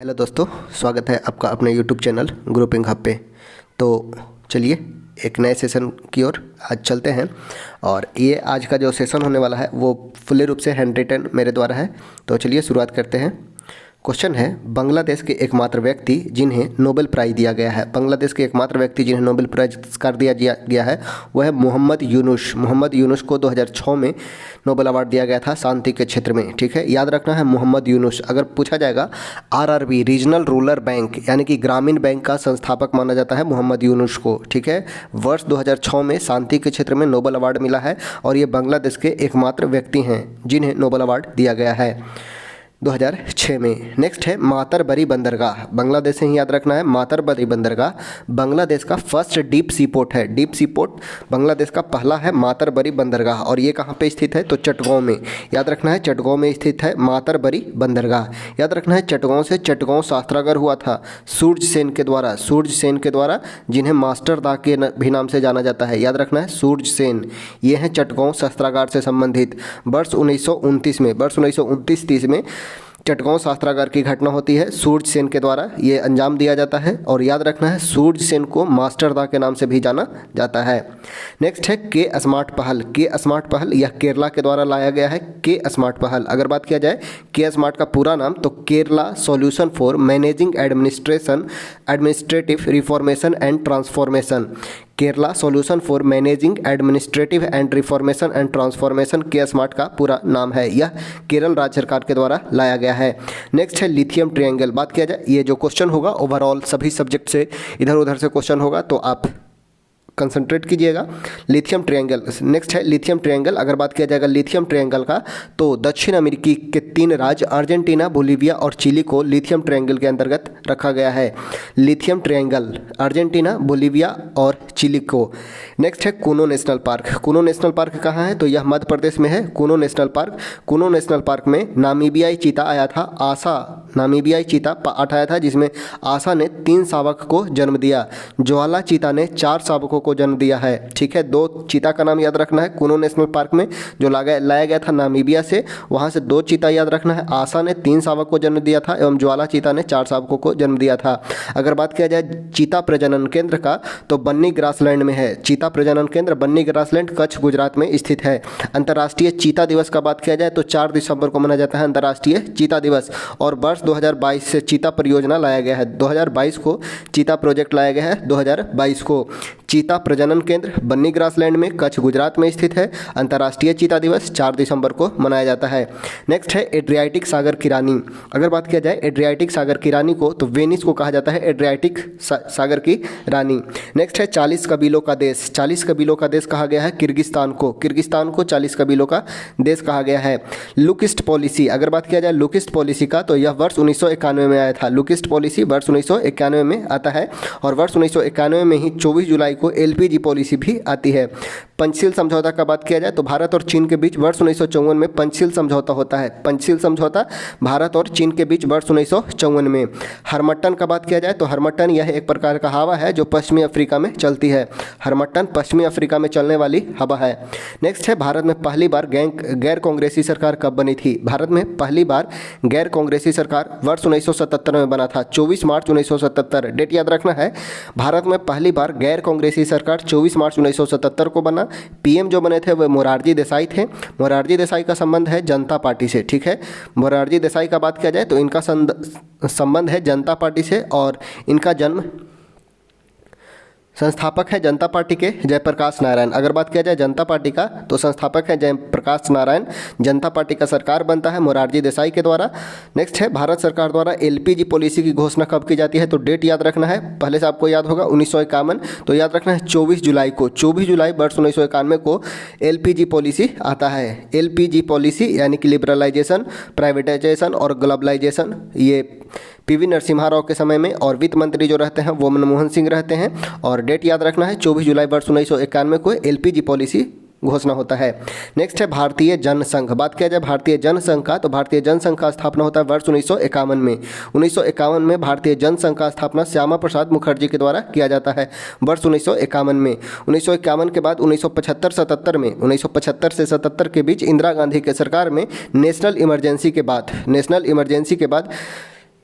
Hello दोस्तों, स्वागत है आपका अपने यूट्यूब चैनल ग्रुपिंग हब पे। तो चलिए एक नए सेशन की ओर आज चलते हैं। और ये आज का जो सेशन होने वाला है वो फुल्ली रूप से हैंड रिटन मेरे द्वारा है। तो चलिए शुरुआत करते हैं। क्वेश्चन है, बांग्लादेश के एकमात्र व्यक्ति जिन्हें नोबेल प्राइज़ दिया गया है। बांग्लादेश के एकमात्र व्यक्ति जिन्हें नोबेल प्राइज़ पुरस्कार दिया गया है वह है मोहम्मद यूनुस। मोहम्मद यूनुस को 2006 में नोबेल अवार्ड दिया गया था शांति के क्षेत्र में। ठीक है, याद रखना है मोहम्मद यूनुस। अगर पूछा जाएगा आरआरबी रीजनल रूरल बैंक यानी कि ग्रामीण बैंक का संस्थापक माना जाता है मोहम्मद यूनुस को। ठीक है, वर्ष 2006 में शांति के क्षेत्र में नोबेल अवार्ड मिला है और ये बांग्लादेश के एकमात्र व्यक्ति हैं जिन्हें नोबेल अवार्ड दिया गया है 2006 में। नेक्स्ट है मातरबरी बंदरगाह। बांग्लादेश से ही याद रखना है, मातरबरी बंदरगाह बांग्लादेश का फर्स्ट डीप सी पोर्ट है। डीप सी पोर्ट बांग्लादेश का पहला है मातरबरी बंदरगाह। और ये कहाँ पे स्थित है? तो चटगांव में। याद रखना है चटगांव में स्थित है मातरबरी बंदरगाह। याद रखना है चटगांव से चटगांव शस्त्रागार हुआ था सूर्य सेन के द्वारा। सूर्य सेन के द्वारा, जिन्हें मास्टर दा के भी नाम से जाना जाता है। याद रखना है सूर्य सेन, ये हैं चटगांव शस्त्रागार से संबंधित। वर्ष 1929 में, वर्ष 1929-30 में चटगांव शस्त्रागार की घटना होती है। सूर्य सेन के द्वारा ये अंजाम दिया जाता है। और याद रखना है सूर्य सेन को मास्टर दा के नाम से भी जाना जाता है। नेक्स्ट है के स्मार्ट पहल। के स्मार्ट पहल यह केरला के द्वारा लाया गया है। के स्मार्ट पहल, अगर बात किया जाए के स्मार्ट का पूरा नाम, तो Kerala solution for managing administrative reformation and transformation. Kerala solution for managing administrative and reformation and transformation के स्मार्ट का पूरा नाम है। यह केरल राज्य सरकार के द्वारा लाया गया है। नेक्स्ट है लिथियम ट्रायंगल। बात किया जाए, ये जो क्वेश्चन होगा ओवरऑल सभी सब्जेक्ट से इधर उधर से क्वेश्चन होगा, तो आप कंसंट्रेट कीजिएगा। लिथियम ट्रायंगल, नेक्स्ट है लिथियम ट्रायंगल। अगर बात किया जाएगा लिथियम ट्रायंगल का, तो दक्षिण अमेरिकी के 3 राज्य अर्जेंटीना, बोलीविया और चिली को लिथियम ट्रायंगल के अंतर्गत रखा गया है। लिथियम ट्रायंगल अर्जेंटीना, बोलीविया और चिली को। नेक्स्ट है Kuno national park. Kuno national park कहाँ है? तो यह मध्य प्रदेश में है। Kuno national park, Kuno national park में नामीबियाई चीता आया था। आसा नामीबियाई चीता पाठ आया था, जिसमें आसा ने 3 शावक को जन्म दिया। ज्वाला चीता ने 4 शावकों को जन्म दिया है। ठीक है, 2 चीता का नाम याद रखना है कूनो नेशनल पार्क में, जो लाया गया था नामीबिया से। वहाँ से 2 चीता याद रखना है। आसा ने 3 शावक को जन्म दिया था एवं ज्वाला चीता ने 4 शावकों को जन्म दिया था। अगर बात किया जाए चीता प्रजनन केंद्र का, तो बन्नी ग्रासलैंड में है। चीता प्रजनन केंद्र बन्नी ग्रासलैंड, कच्छ, गुजरात में स्थित है। अंतर्राष्ट्रीय चीता दिवस का बात किया जाए तो 4 दिसंबर को मनाया जाता है अंतर्राष्ट्रीय चीता दिवस। और वर्ष 2022 से चीता परियोजना लाया गया है। 2022 को चीता प्रोजेक्ट लाया गया है। 2022 को चीता प्रजनन केंद्र बन्नी ग्रासलैंड में, कच्छ, गुजरात में स्थित है। अंतर्राष्ट्रीय चीता दिवस 4 दिसंबर को मनाया जाता है। नेक्स्ट है एड्रियाटिक सागर की रानी। अगर बात किया जाए एड्रियाटिक सागर की रानी को, तो वेनिस को कहा जाता है एड्रियाटिक सागर की रानी। नेक्स्ट है 40 कबीलों का देश। 40 कबीलों का देश कहा गया है किर्गिस्तान को। किर्गिस्तान को 40 कबीलों का देश कहा गया है। लुकिस्ट पॉलिसी, अगर बात किया जाए लुकिस्ट पॉलिसी का, तो यह वर्ष 1991 में आया था। लुकिस्ट पॉलिसी वर्ष 1991 में आता है। और वर्ष 1991 में ही 24 जुलाई को एलपीजी पॉलिसी भी आती है। पंचशील समझौता का बात किया जाए तो भारत और चीन के बीच वर्ष 1954 में पंचशील समझौता होता है। पंचशील समझौता भारत और चीन के बीच वर्ष 1954 में। हरमट्टन का बात किया जाए तो हरमट्टन यह एक प्रकार का हवा है जो पश्चिमी अफ्रीका में चलती है। हरमट्टन पश्चिमी अफ्रीका में चलने वाली हवा है। नेक्स्ट है भारत में पहली बार गैर कांग्रेसी सरकार कब बनी थी? भारत में पहली बार गैर कांग्रेसी सरकार वर्ष 1977 में बना था। 24 मार्च 1977 डेट याद रखना है। भारत में पहली बार गैर कांग्रेसी सरकार 24 मार्च 1977 को बना। पीएम जो बने थे वह मोरारजी देसाई थे। मोरारजी देसाई का संबंध है जनता पार्टी से। ठीक है, मोरारजी देसाई का बात किया जाए तो इनका संबंध है जनता पार्टी से। और इनका जन्म, संस्थापक है जनता पार्टी के जयप्रकाश नारायण। अगर बात किया जाए जनता पार्टी का, तो संस्थापक है जयप्रकाश नारायण। जनता पार्टी का सरकार बनता है मोरारजी देसाई के द्वारा। नेक्स्ट है भारत सरकार द्वारा एलपीजी पॉलिसी की घोषणा कब की जाती है? तो डेट याद रखना है। पहले से आपको याद होगा 1951, तो याद रखना है 24 जुलाई को। 24 जुलाई वर्ष 1991 को एलपीजी पॉलिसी आता है। एलपीजी पॉलिसी यानी कि लिबरलाइजेशन, प्राइवेटाइजेशन और ग्लोबलाइजेशन, ये पीवी नरसिम्हा राव के समय में। और वित्त मंत्री जो रहते हैं वो मनमोहन सिंह रहते हैं। और डेट याद रखना है 24 जुलाई वर्ष 1991 को एलपीजी पॉलिसी घोषणा होता है। नेक्स्ट है भारतीय जनसंघ। बात किया जाए भारतीय जनसंघ का, तो भारतीय जनसंघ का स्थापना होता है वर्ष 1951 में। 1951 में भारतीय जनसंघ का स्थापना श्यामा प्रसाद मुखर्जी के द्वारा किया जाता है वर्ष 1951 में। 1951 के बाद 1975-77 में, 1975 से 77 के बीच इंदिरा गांधी के सरकार में नेशनल इमरजेंसी के बाद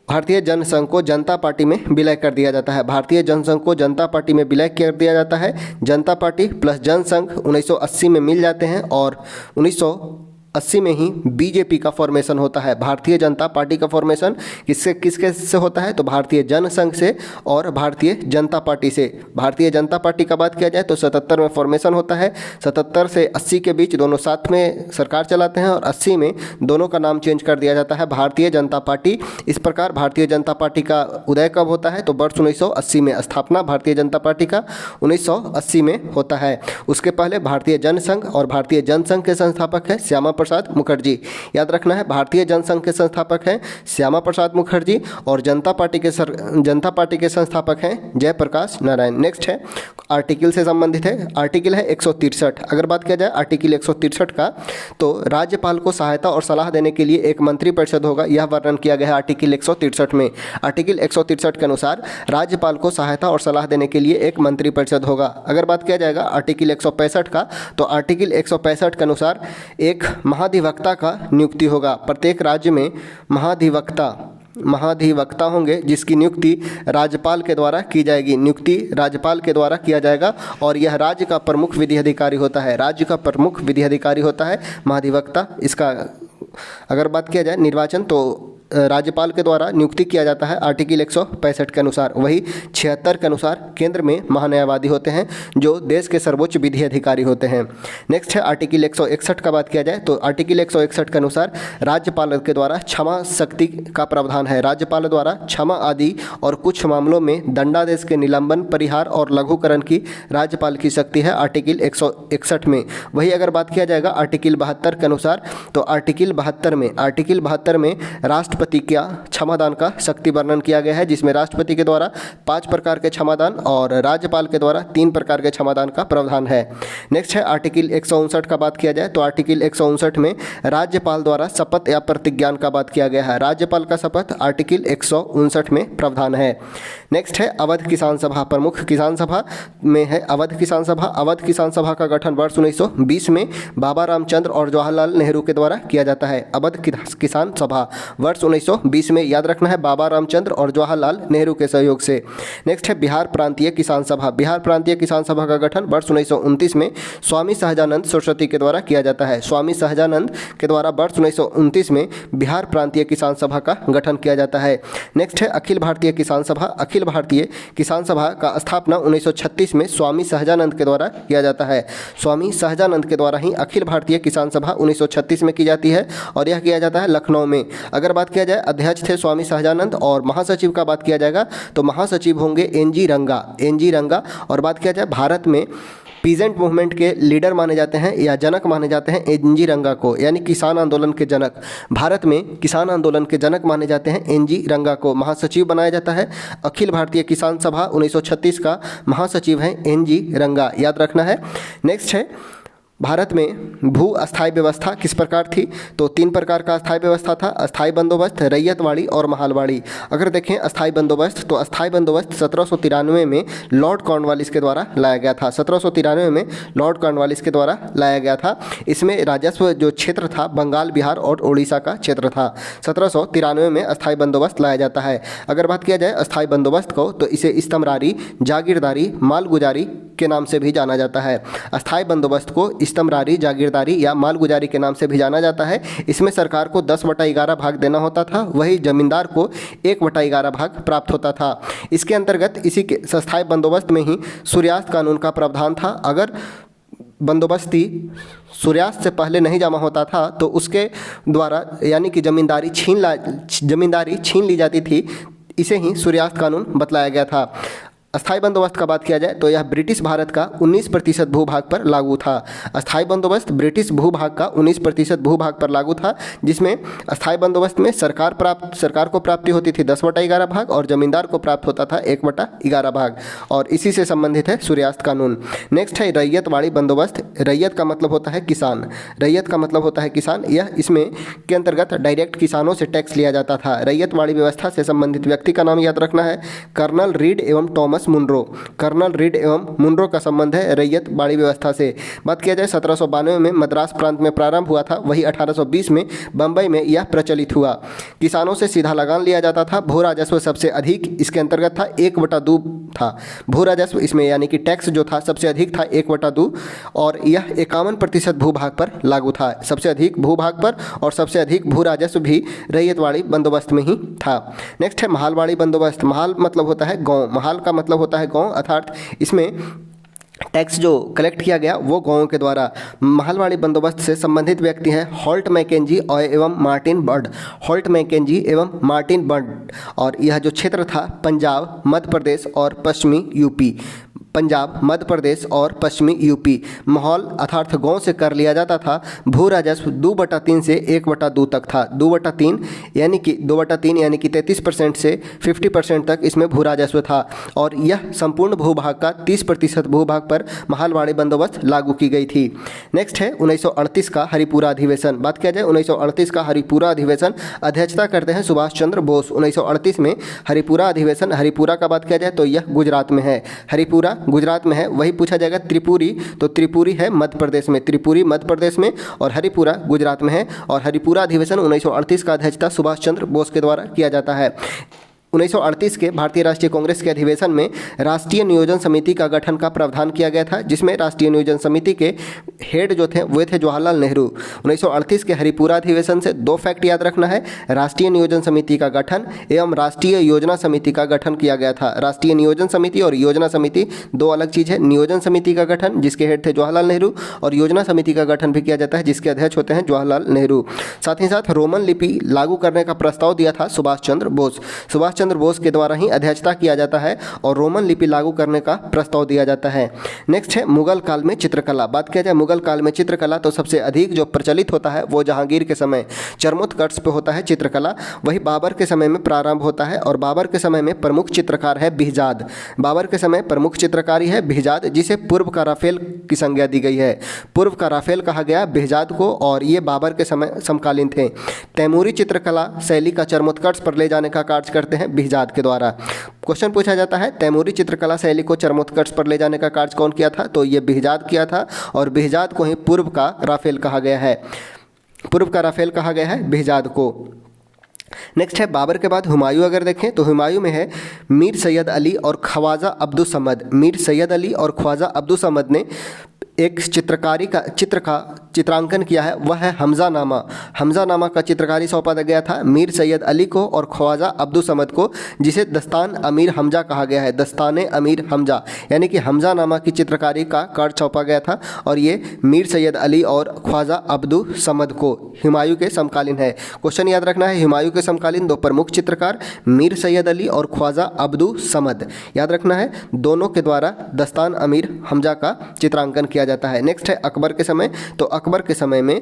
भारतीय जनसंघ को जनता पार्टी में विलय कर दिया जाता है। भारतीय जनसंघ को जनता पार्टी में विलय कर दिया जाता है। जनता पार्टी प्लस जनसंघ 1980 में मिल जाते हैं और 1980 में ही बीजेपी का फॉर्मेशन होता है। भारतीय जनता पार्टी का फॉर्मेशन किसके से होता है? तो भारतीय जनसंघ से और भारतीय जनता पार्टी से। भारतीय जनता पार्टी का बात किया जाए तो 77 में फॉर्मेशन होता है। 77 से 80 के बीच दोनों साथ में सरकार चलाते हैं और 80 में दोनों का नाम चेंज कर दिया जाता है भारतीय जनता पार्टी। इस प्रकार भारतीय जनता पार्टी का उदय कब होता है? तो वर्ष 1980 में। स्थापना भारतीय जनता पार्टी का 1980 में होता है। उसके पहले भारतीय जनसंघ और भारतीय जनसंघ के संस्थापक हैं श्यामा प्रसाद मुखर्जी। याद रखना है, भारतीय जनसंघ के संस्थापक हैं श्यामा प्रसाद मुखर्जी और जनता पार्टी के संस्थापक हैं जयप्रकाश नारायण। नेक्स्ट है आर्टिकल से संबंधित है। आर्टिकल है 163। अगर बात किया जाए आर्टिकल 163 का, तो राज्यपाल को सहायता और सलाह देने के लिए एक मंत्रिपरिषद होगा, यह वर्णन किया गया है आर्टिकल 163 में। आर्टिकल 163 के अनुसार राज्यपाल को सहायता और सलाह देने के लिए एक मंत्रिपरिषद होगा। अगर बात किया जाएगा आर्टिकल 165 का, तो आर्टिकल 165 के अनुसार एक महाधिवक्ता का नियुक्ति होगा। प्रत्येक राज्य में महाधिवक्ता होंगे जिसकी नियुक्ति राज्यपाल के द्वारा की जाएगी। नियुक्ति राज्यपाल के द्वारा किया जाएगा और यह राज्य का प्रमुख विधि अधिकारी होता है। राज्य का प्रमुख विधि अधिकारी होता है महाधिवक्ता। इसका अगर बात किया जाए निर्वाचन, तो राज्यपाल के द्वारा नियुक्ति किया जाता है आर्टिकल 165 के अनुसार। वही 76 के अनुसार केंद्र में महान्यायवादी होते हैं जो देश के सर्वोच्च विधि अधिकारी होते हैं। नेक्स्ट है आर्टिकल 161 का बात किया जाए तो आर्टिकल 161 के अनुसार राज्यपाल के द्वारा क्षमा शक्ति का प्रावधान है। राज्यपाल द्वारा क्षमा आदि और कुछ मामलों में दंडादेश के निलंबन, परिहार और लघुकरण की राज्यपाल की शक्ति है आर्टिकल 161 में। वही अगर बात किया जाएगा आर्टिकल 72 के अनुसार, तो आर्टिकल 72 में राष्ट्रपति का क्षमादान का शक्ति वर्णन किया गया है, जिसमें राष्ट्रपति के द्वारा 5 प्रकार के क्षमादान और राज्यपाल के द्वारा 3 प्रकार के क्षमादान का प्रावधान है। नेक्स्ट है आर्टिकल 159 का बात किया जाए तो आर्टिकल 159 में राज्यपाल द्वारा शपथ या प्रतिज्ञान का बात किया गया है। राज्यपाल का शपथ आर्टिकल 159 में प्रावधान है। नेक्स्ट है अवध किसान सभा। प्रमुख किसान सभा में है अवध किसान सभा। अवध किसान सभा का गठन वर्ष 1920 में बाबा रामचंद्र और जवाहरलाल नेहरू के द्वारा किया जाता है। अवध किसान सभा वर्ष 1920 में। याद रखना है, बाबा रामचंद्र और जवाहरलाल नेहरू के सहयोग से। नेक्स्ट है बिहार प्रांतीय किसान सभा। बिहार प्रांतीय किसान सभा का गठन वर्ष 1929 में स्वामी सहजानंद सरस्वती के द्वारा किया जाता है। स्वामी सहजानंद के द्वारा वर्ष 1929 में बिहार प्रांतीय किसान सभा का गठन किया जाता है। नेक्स्ट है अखिल भारतीय किसान सभा। अखिल भारतीय किसान सभा का स्थापना 1936 में स्वामी सहजानंद के द्वारा किया जाता है। स्वामी सहजानंद के द्वारा ही अखिल भारतीय किसान सभा 1936 में की जाती है और यह किया जाता है लखनऊ में। अगर बात किया जाए अध्यक्ष थे स्वामी सहजानंद और महासचिव का बात किया जाएगा तो महासचिव होंगे एनजी रंगा। और बात किया जाए भारत में पीजेंट मूवमेंट के लीडर माने जाते हैं या जनक माने जाते हैं एनजी रंगा को, यानी किसान आंदोलन के जनक। भारत में किसान आंदोलन के जनक माने जाते हैं एनजी रंगा को। महासचिव बनाया जाता है अखिल भारतीय किसान सभा 1936 का महासचिव है एनजी रंगा। याद रखना है। नेक्स्ट है भारत में भू अस्थायी व्यवस्था किस प्रकार थी? तो 3 प्रकार का अस्थायी व्यवस्था था। अस्थायी बंदोबस्त, रैयतवाड़ी और महालवाड़ी। अगर देखें अस्थायी बंदोबस्त, तो अस्थायी बंदोबस्त 1793 में लॉर्ड कॉर्नवालिस के द्वारा लाया गया था। 1793 में लॉर्ड कॉर्नवालिस के द्वारा लाया गया था। इसमें राजस्व जो क्षेत्र था बंगाल, बिहार और उड़ीसा का क्षेत्र था। 1793 में अस्थायी बंदोबस्त लाया जाता है। अगर बात किया जाए अस्थायी बंदोबस्त को, तो इसे इस्तमरारी, जागीरदारी, मालगुजारी के नाम से भी जाना जाता है। अस्थायी बंदोबस्त को इस्तमरारी, जागीरदारी या मालगुजारी के नाम से भी जाना जाता है। इसमें सरकार को 10/11 भाग देना होता था, वही जमींदार को 1/11 भाग प्राप्त होता था। इसके अंतर्गत इसी के अस्थायी बंदोबस्त में ही सूर्यास्त कानून का प्रावधान था। अगर बंदोबस्ती सूर्यास्त से पहले नहीं जमा होता था तो उसके द्वारा यानी कि जमींदारी छीन ली जाती थी। इसे ही सूर्यास्त कानून बतलाया गया था। अस्थायी बंदोबस्त का बात किया जाए तो यह ब्रिटिश भारत का 19% भूभाग पर लागू था। अस्थायी बंदोबस्त ब्रिटिश भूभाग का 19% भूभाग पर लागू था, जिसमें अस्थायी बंदोबस्त में सरकार को प्राप्ति होती थी 10/11 भाग और जमींदार को प्राप्त होता था 1/11 भाग। और इसी से संबंधित है सूर्यास्त कानून। नेक्स्ट है रैयतवाड़ी बंदोबस्त। रैयत का मतलब होता है किसान। रैयत का मतलब होता है किसान। यह इसमें के अंतर्गत डायरेक्ट किसानों से टैक्स लिया जाता था। रैयतवाड़ी व्यवस्था से संबंधित व्यक्ति का नाम याद रखना है कर्नल रीड एवं Thomas Thomas Munro. Colonel Reid एवं मुनरो का संबंध है रैयत बाड़ी व्यवस्था से। बात किया जाए 1792 में मद्रास प्रांत में प्रारंभ हुआ था, वही 1820 में बम्बई में यह प्रचलित हुआ। किसानों से सीधा लगान लिया जाता था। भू राजस्व सबसे अधिक इसके अंतर्गत था, 1/2 था भू राजस्व इसमें, यानी कि टैक्स जो था सबसे अधिक था 1/2, और यह 51% भूभाग पर लागू था। सबसे अधिक भूभाग पर और सबसे अधिक भू राजस्व भी रैयतवाड़ी बंदोबस्त में ही था। नेक्स्ट है महालवाड़ी बंदोबस्त। महाल मतलब होता है गांव, महाल का मतलब होता है गांव, अर्थात इसमें टैक्स जो कलेक्ट किया गया वो गांवों के द्वारा। महालवाड़ी बंदोबस्त से संबंधित व्यक्ति हैं हॉल्ट मैकेंजी और एवं मार्टिन बर्ड। हॉल्ट मैकेंजी एवं मार्टिन बर्ड। और यह जो क्षेत्र था पंजाब, मध्य प्रदेश और पश्चिमी यूपी, पंजाब, मध्य प्रदेश और पश्चिमी यूपी। माहौल अर्थात गांव से कर लिया जाता था। भू राजस्व 2/3 से 1/2 तक था। 2/3 यानी कि 33% से 50% तक इसमें भू राजस्व था, और यह संपूर्ण भूभाग का 30% भूभाग पर महालवाड़ी बंदोबस्त लागू की गई थी। नेक्स्ट है 1938 का हरिपुरा अधिवेशन। बात किया जाए 1938 का हरिपुरा अधिवेशन, अध्यक्षता करते हैं सुभाष चंद्र बोस। 1938 में हरिपुरा अधिवेशन, हरिपुरा का बात किया जाए तो यह गुजरात में है। हरिपुरा गुजरात में है। वही पूछा जाएगा त्रिपुरी, तो त्रिपुरी है मध्य प्रदेश में, त्रिपुरी मध्य प्रदेश में और हरिपुरा गुजरात में है। और हरिपुरा अधिवेशन 1938 का अध्यक्षता सुभाष चंद्र बोस के द्वारा किया जाता है। 1938 के भारतीय राष्ट्रीय कांग्रेस के अधिवेशन में राष्ट्रीय नियोजन समिति का गठन का प्रावधान किया गया था, जिसमें राष्ट्रीय नियोजन समिति के हेड जो थे वे थे जवाहरलाल नेहरू। 1938 के हरिपुरा अधिवेशन से 2 फैक्ट याद रखना है। राष्ट्रीय नियोजन समिति का गठन एवं राष्ट्रीय योजना समिति का गठन किया गया था। राष्ट्रीय नियोजन समिति और योजना समिति 2 अलग चीज़ है। नियोजन समिति का गठन जिसके हेड थे जवाहरलाल नेहरू, और योजना समिति का गठन भी किया जाता है जिसके अध्यक्ष होते हैं जवाहरलाल नेहरू। साथ ही साथ रोमन लिपि लागू करने का प्रस्ताव दिया था सुभाष चंद्र बोस। सुभाष चंद्र बोस के द्वारा ही अध्यक्षता किया जाता है और रोमन लिपि लागू करने का प्रस्ताव दिया जाता है। नेक्स्ट है मुगल काल में चित्रकला। बात किया जाए मुगल काल में चित्रकला तो सबसे अधिक जो प्रचलित होता है वो जहांगीर के समय चरमोत्कर्ष पे होता है चित्रकला। वही बाबर के समय में प्रारंभ होता है, और बाबर के समय में प्रमुख चित्रकार है बिहजाद। बाबर के समय प्रमुख चित्रकारी है बिहजाद, जिसे पूर्व का राफेल की संज्ञा दी गई है। पूर्व का राफेल कहा गया बिहजाद को, और ये बाबर के समय समकालीन थे। तैमूरी चित्रकला शैली का चरमोत्कर्ष पर ले जाने का कार्य करते हैं बिहजाद के द्वारा। क्वेश्चन पूछा जाता है तैमूरी चित्रकला शैली को चरमोत्कर्ष पर ले जाने का कार्य कौन किया था, तो ये बिहजाद किया था, और बिहजाद को ही पूर्व का राफेल कहा गया है। पूर्व का राफेल कहा गया है बिहजाद को। नेक्स्ट है बाबर के बाद हुमायूं। अगर देखें तो हुमायूं में है मीर सैयद अली और ख्वाजा अब्दुल समद। मीर सैयद अली और ख्वाजा अब्दुल समद ने एक चित्र का चित्रांकन किया है, वह है हमजा नामा। हमजा नामा का चित्रकारी सौंपा गया था मीर सैयद अली को और ख्वाजा अब्दुल समद को, जिसे दस्तान अमीर हमजा कहा गया है। दस्ताने अमीर हमजा, यानी कि हमजा नामा की चित्रकारी का कार्य सौंपा गया था, और ये मीर सैयद अली और ख्वाजा अब्दुल समद को हुमायूं के समकालीन है। क्वेश्चन याद रखना है, हुमायूं के समकालीन 2 प्रमुख चित्रकार मीर सैयद अली और ख्वाजा अब्दुल समद, याद रखना है, दोनों के द्वारा दस्तान अमीर हमजा का चित्रांकन किया जाता है। नेक्स्ट है अकबर के समय। तो अकबर के समय में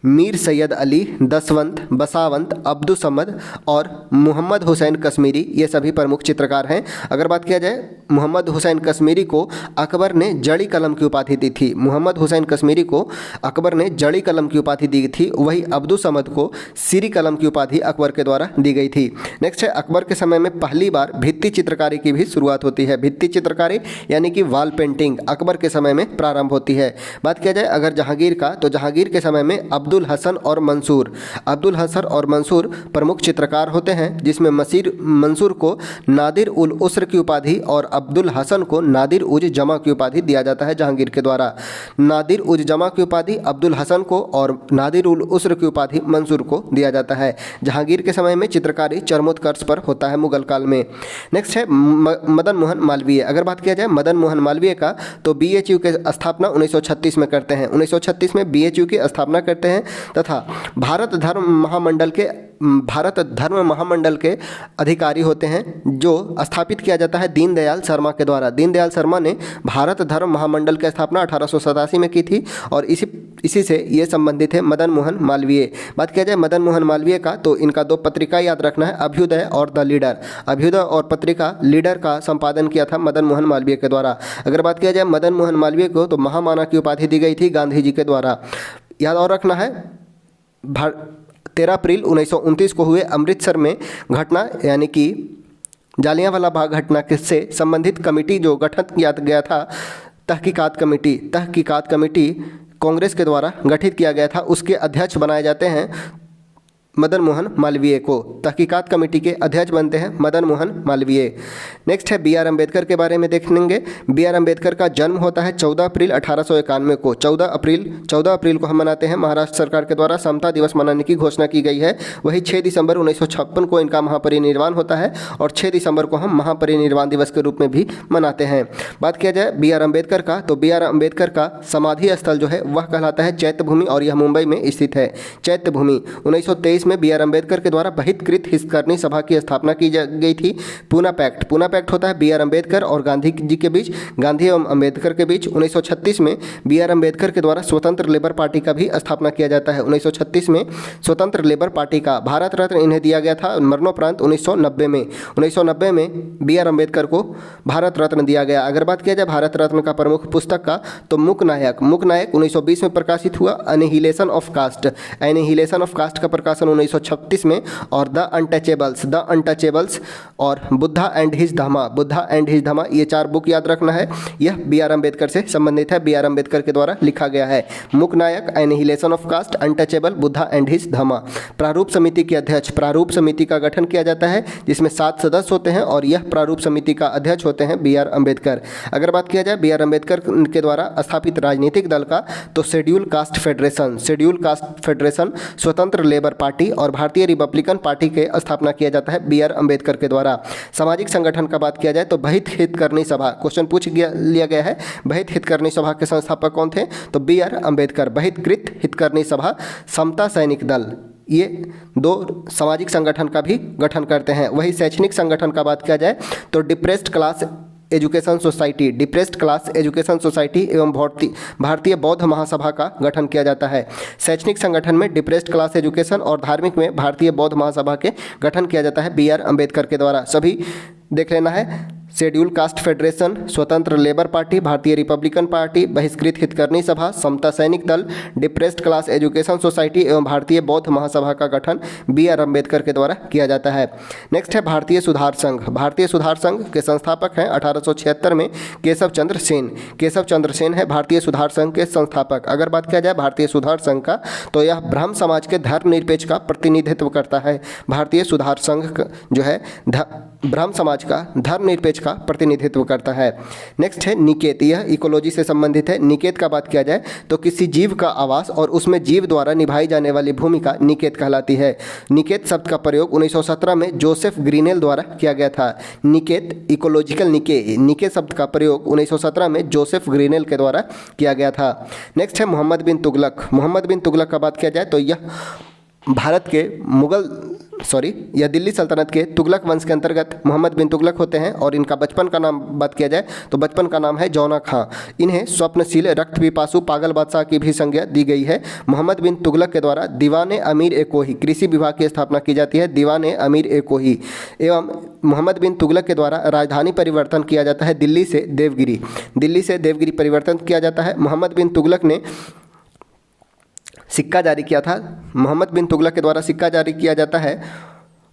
मीर सैयद अली, दसवंत, बसावंत, अब्दुल समद और मोहम्मद हुसैन कश्मीरी, ये सभी प्रमुख चित्रकार हैं। अगर बात किया जाए मोहम्मद हुसैन कश्मीरी को अकबर ने जड़ी कलम की उपाधि दी थी। मोहम्मद हुसैन कश्मीरी को अकबर ने जड़ी कलम की उपाधि दी थी। वही अब्दुल समद को सीरी कलम की उपाधि अकबर के द्वारा दी गई थी। नेक्स्ट है अकबर के समय में पहली बार भित्ति चित्रकारी की भी शुरुआत होती है। भित्ति चित्रकारी यानी कि वॉल पेंटिंग अकबर के समय में प्रारंभ होती है। बात किया जाए अगर जहांगीर का, तो जहांगीर के समय में अब्दुल हसन और मंसूर प्रमुख चित्रकार होते हैं, जिसमें मंसूर को नादिर उल उसर की उपाधि और अब्दुल हसन को नादिर उज जमा की उपाधि दिया जाता है जहांगीर के द्वारा। नादिर उज जमा की उपाधि अब्दुल हसन को और नादिर उल उसर की उपाधि मंसूर को दिया जाता है। जहांगीर के समय में चित्रकारी चरमोत्कर्ष पर होता है मुगल काल में। नेक्स्ट है मदन मोहन मालवीय। अगर बात किया जाए मदन मोहन मालवीय का, तो BHU के स्थापना 1936 में करते हैं। 1936 में BHU की स्थापना करते हैं तथा भारत धर्म महामंडल के अधिकारी होते हैं, जो स्थापित किया जाता है दीनदयाल शर्मा के द्वारा। दीनदयाल शर्मा ने भारत धर्म महामंडल की स्थापना 1887 में की थी, और इसी से ये संबंधित है मदन मोहन मालवीय। बात किया जाए मदन मोहन मालवीय का, तो इनका 2 पत्रिका याद रखना है, अभ्युदय और द लीडर। अभ्युदय और पत्रिका लीडर का संपादन किया था मदन मोहन मालवीय के द्वारा। अगर बात किया जाए मदन मोहन मालवीय को, तो महामाना की उपाधि दी गई थी गांधी जी के द्वारा। याद और रखना है 13 अप्रैल 1929 को हुए अमृतसर में घटना, यानी कि जालियांवाला बाग घटना से संबंधित कमेटी जो गठित किया गया था, तहकीकात कमेटी कांग्रेस के द्वारा गठित किया गया था, उसके अध्यक्ष बनाए जाते हैं मदन मोहन मालवीय को। तहकीकात कमेटी के अध्यक्ष बनते हैं मदन मोहन मालवीय। नेक्स्ट है बी आर अम्बेडकर के बारे में देखेंगे। बी आर अम्बेडकर का जन्म होता है 14 अप्रैल 1891 को। 14 अप्रैल को हम मनाते हैं। महाराष्ट्र सरकार के द्वारा समता दिवस मनाने की घोषणा की गई है। वही 6 दिसंबर 1956 को इनका महापरिनिर्वाण होता है और 6 दिसंबर को हम महापरिनिर्वाण दिवस के रूप में भी मनाते हैं। बात किया जाए बी आर अम्बेडकर का, तो बी आर अम्बेडकर का समाधि स्थल जो है वह कहलाता है चैत्य भूमि और यह मुंबई में स्थित है। चैत्य भूमि 1923 में बी आर अम्बेडकर के द्वारा बहिष्कृत हितकर्मी सभा की स्थापना की गई थी। पूना पैक्ट होता है बी आर अम्बेडकर और गांधी जी के बीच, गांधी एवं अम्बेडकर के बीच। 1936 में बी आर अम्बेडकर के द्वारा स्वतंत्र लेबर पार्टी का भी स्थापना किया जाता है। 1936 में स्वतंत्र लेबर पार्टी का भारत रत्न इन्हें दिया गया था। मरणोपरांत 1990 में बी आर अम्बेडकर को भारत रत्न दिया गया। अगर बात किया जाए भारत रत्न का प्रमुख पुस्तक का, तो मूक नायक 1920 में प्रकाशित हुआ। एनिहिलेशन ऑफ कास्ट का प्रकाशन 1936 में, और द अनटचेबल्स और बुद्धा एंड हिज धमा, ये 4 बुक याद रखना है। यह बी आर अम्बेडकर से संबंधित है, बी आर अम्बेडकर के द्वारा लिखा गया है। Mook Nayak, annihilation of caste, untouchable, Buddha and his Dhamma. प्रारूप समिति के अध्यक्ष, प्रारूप समिति का गठन किया जाता है जिसमें 7 सदस्य होते हैं और यह प्रारूप समिति का अध्यक्ष होते हैं बी आर अम्बेडकर। अगर बात किया जाए बी आर अम्बेडकर के द्वारा स्थापित राजनीतिक दल का, तो शेड्यूल कास्ट फेडरेशन, स्वतंत्र लेबर पार्टी और भारतीय रिपब्लिकन पार्टी के स्थापना किया जाता है बी आर अम्बेडकर के द्वारा। सामाजिक संगठन का बात किया जाए तो बहित हितकर्मी सभा, क्वेश्चन लिया गया है, बहित हितकर्मी सभा के संस्थापक कौन थे, तो बी आर अम्बेडकर। बहिष्कृत हितकर्मी सभा, समता सैनिक दल, ये 2 सामाजिक संगठन का भी गठन करते हैं। वही शैक्षणिक संगठन का बात किया जाए तो डिप्रेस्ड क्लास एजुकेशन सोसाइटी एवं भारतीय बौद्ध महासभा का गठन किया जाता है। शैक्षणिक संगठन में डिप्रेस्ड क्लास एजुकेशन और धार्मिक में भारतीय बौद्ध महासभा के गठन किया जाता है बी आर अम्बेडकर के द्वारा। सभी देख लेना है। शेड्यूल कास्ट फेडरेशन, स्वतंत्र लेबर पार्टी, भारतीय रिपब्लिकन पार्टी, बहिष्कृत हितकर्मी सभा, समता सैनिक दल, डिप्रेस्ड क्लास एजुकेशन सोसाइटी एवं भारतीय बौद्ध महासभा का गठन बी आर अम्बेडकर के द्वारा किया जाता है। नेक्स्ट है भारतीय सुधार संघ। भारतीय सुधार संघ के संस्थापक हैं 1876 में केशव चंद्र सेन है भारतीय सुधार संघ के संस्थापक। अगर बात किया जाए भारतीय सुधार संघ का, तो यह ब्राह्मण समाज के धर्मनिरपेक्ष का प्रतिनिधित्व करता है। भारतीय सुधार संघ जो है ब्राह्मण समाज का धर्मनिरपेक्ष का प्रतिनिधित्व करता है। नेक्स्ट है निकेत, यह इकोलॉजी से संबंधित है। निकेत का बात किया जाए तो किसी जीव का आवास और उसमें जीव द्वारा निभाई जाने वाली भूमिका निकेत कहलाती है। निकेत शब्द का प्रयोग 1917 में जोसेफ ग्रीनेल द्वारा किया गया था। निकेत, इकोलॉजिकल निके शब्द का प्रयोग 1917 में जोसेफ ग्रीनेल के द्वारा किया गया था। नेक्स्ट है मोहम्मद बिन तुगलक का बात किया जाए तो यह भारत के यह दिल्ली सल्तनत के तुगलक वंश के अंतर्गत मोहम्मद बिन तुगलक होते हैं और इनका बचपन का नाम बात किया जाए तो बचपन का नाम है जौना खां। इन्हें स्वप्नशील, रक्त पिपासु, पागल बादशाह की भी संज्ञा दी गई है। मोहम्मद बिन तुगलक के द्वारा दीवाने अमीर ए कोही, कृषि विभाग की स्थापना की जाती है, दीवाने अमीर ए कोही। एवं मोहम्मद बिन तुगलक के द्वारा राजधानी परिवर्तन किया जाता है दिल्ली से देवगिरी परिवर्तन किया जाता है। मोहम्मद बिन तुगलक ने सिक्का जारी किया था। मोहम्मद बिन तुगलक के द्वारा सिक्का जारी किया जाता है